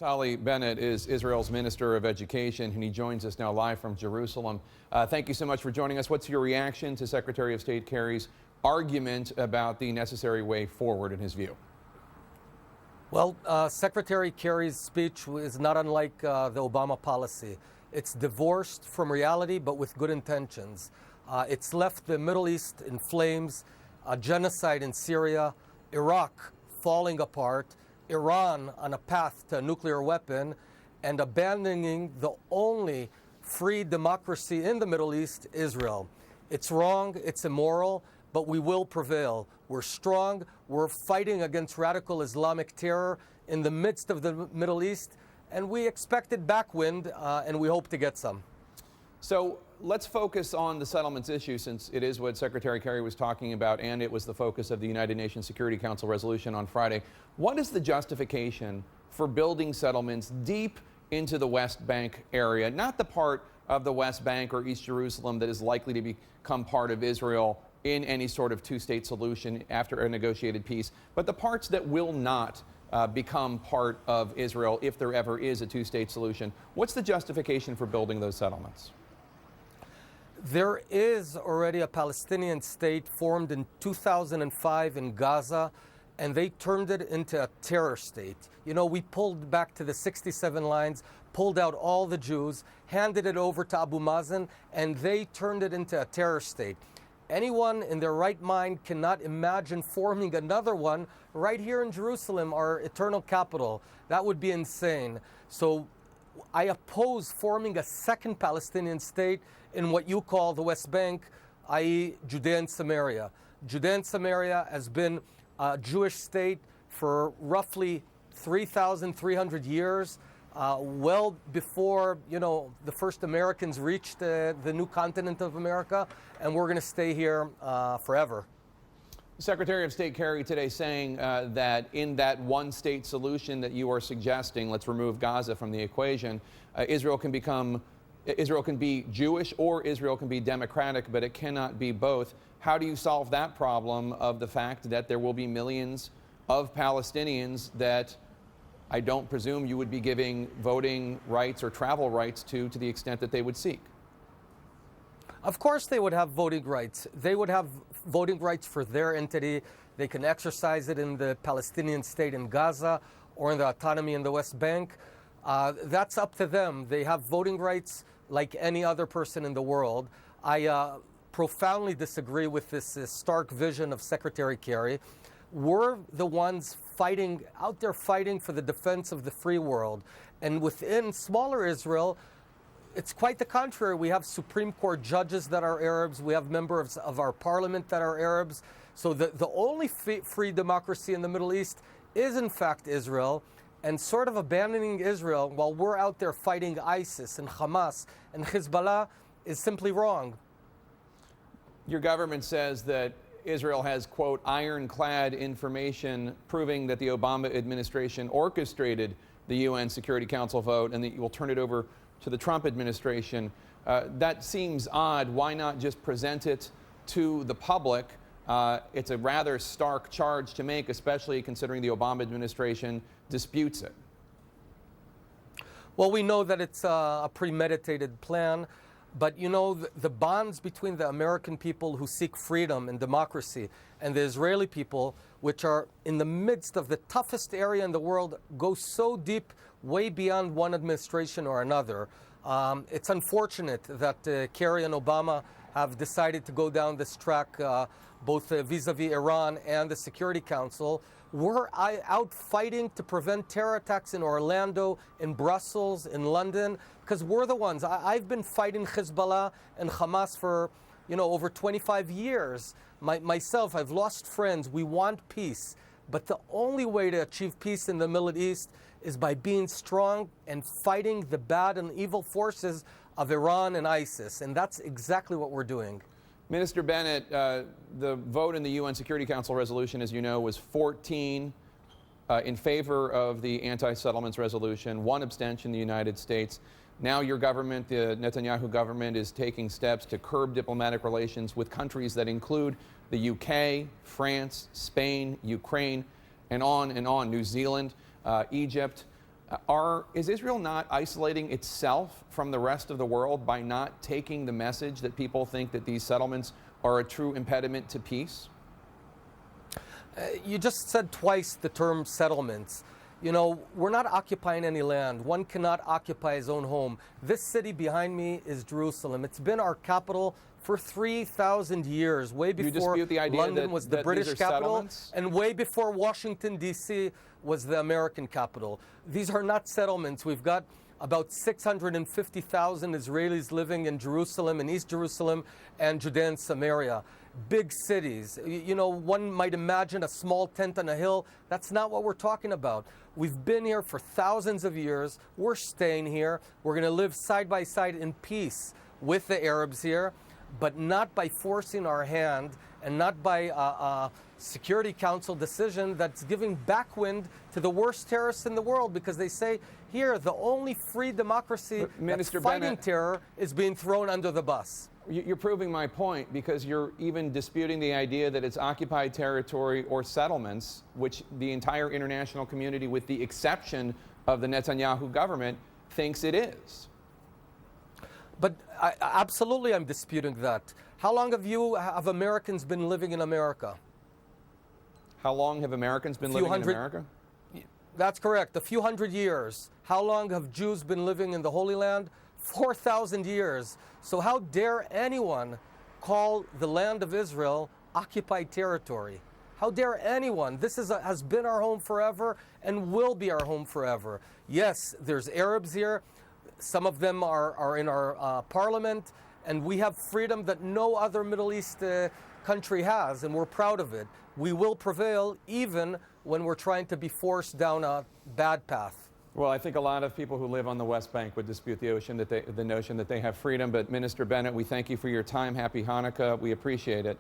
Naftali Bennett is Israel's Minister of Education, and he joins us now live from Jerusalem. Thank you so much for joining us. What's your reaction to Secretary of State Kerry's argument about the necessary way forward in his view? Well, Secretary Kerry's speech is not unlike the Obama policy. It's divorced from reality, but with good intentions. It's left the Middle East in flames, a genocide in Syria, Iraq falling apart, Iran on a path to a nuclear weapon, and abandoning the only free democracy in the Middle East, Israel. It's wrong, it's immoral, but we will prevail. We're strong, we're fighting against radical Islamic terror in the midst of the Middle East, and we expected backwind, and we hope to get some. So let's focus on the settlements issue, since it is what Secretary Kerry was talking about, and it was the focus of the United Nations Security Council resolution on Friday. What is the justification for building settlements deep into the West Bank area, not the part of the West Bank or East Jerusalem that is likely to become part of Israel in any sort of two-state solution after a negotiated peace, but the parts that will not become part of Israel if there ever is a two-state solution? What's the justification for building those settlements? There is already a Palestinian state formed in 2005 in Gaza, and they turned it into a terror state. You know, we pulled back to the 67 lines, pulled out all the Jews, handed it over to Abu Mazen, and they turned it into a terror state. Anyone in their right mind cannot imagine forming another one right here in Jerusalem, our eternal capital. That would be insane. So I oppose forming a second Palestinian state in what you call the West Bank, i.e. Judea and Samaria. Judea and Samaria has been a Jewish state for roughly 3,300 years, well before, you know, the first Americans reached the new continent of America, and we're going to stay here forever. Secretary of State Kerry today saying that in that one-state solution that you are suggesting, let's remove Gaza from the equation, Israel can be Jewish or Israel can be democratic, but it cannot be both. How do you solve that problem of the fact that there will be millions of Palestinians that I don't presume you would be giving voting rights or travel rights to the extent that they would seek? Of course they would have voting rights. They would have voting rights for their entity. They can exercise it in the Palestinian state in Gaza or in the autonomy in the West Bank. That's up to them. They have voting rights like any other person in the world. I profoundly disagree with this stark vision of Secretary Kerry. We're the ones fighting, out there fighting for the defense of the free world. And within smaller Israel, it's quite the contrary. We have Supreme Court judges that are Arabs. We have members of our parliament that are Arabs. So the only free democracy in the Middle East is in fact Israel. And sort of abandoning Israel while we're out there fighting ISIS and Hamas and Hezbollah is simply wrong. Your government says that Israel has, quote, ironclad information proving that the Obama administration orchestrated the UN Security Council vote and that you will turn it over to the Trump administration. That seems odd. Why not just present it to the public? It's a rather stark charge to make, especially considering the Obama administration disputes it. Well, we know that it's a premeditated plan, but you know, the bonds between the American people who seek freedom and democracy and the Israeli people, which are in the midst of the toughest area in the world, go so deep, way beyond one administration or another. It's unfortunate that Kerry and Obama have decided to go down this track, both vis-a-vis Iran and the Security Council. We're out fighting to prevent terror attacks in Orlando, in Brussels, in London, because we're the ones. I've been fighting Hezbollah and Hamas for, you know, over 25 years. Myself, I've lost friends. We want peace. But the only way to achieve peace in the Middle East is by being strong and fighting the bad and evil forces of Iran and ISIS. And that's exactly what we're doing. Minister Bennett, the vote in the UN Security Council resolution, as you know, was 14 in favor of the anti-settlements resolution, 1 abstention in the United States. Now your government, the Netanyahu government, is taking steps to curb diplomatic relations with countries that include the UK, France, Spain, Ukraine, and on, New Zealand, Egypt. Is Israel not isolating itself from the rest of the world by not taking the message that people think that these settlements are a true impediment to peace? You just said twice the term settlements. You know, we're not occupying any land. One cannot occupy his own home. This city behind me is Jerusalem. It's been our capital for 3,000 years, way before London was the British capital, and way before Washington, D.C. was the American capital. These are not settlements. We've got about 650,000 Israelis living in Jerusalem, in East Jerusalem, and Judea and Samaria. Big cities. You know, one might imagine a small tent on a hill. That's not what we're talking about. We've been here for thousands of years. We're staying here. We're going to live side by side in peace with the Arabs here, but not by forcing our hand and not by a Security Council decision that's giving backwind to the worst terrorists in the world, because they say here the only free democracy that's fighting terror is being thrown under the bus. You're proving my point, because you're even disputing the idea that it's occupied territory or settlements, which the entire international community, with the exception of the Netanyahu government, thinks it is. But absolutely, I'm disputing that. How long have Americans been living in America? How long have Americans been living in America? That's correct. A few hundred years. How long have Jews been living in the Holy Land? 4,000 years. So how dare anyone call the land of Israel occupied territory? How dare anyone? This has been our home forever and will be our home forever. Yes, there's Arabs here. Some of them are in our parliament, and we have freedom that no other Middle East country has, and we're proud of it. We will prevail even when we're trying to be forced down a bad path. Well, I think a lot of people who live on the West Bank would dispute the notion that they have freedom. But Minister Bennett, we thank you for your time. Happy Hanukkah. We appreciate it.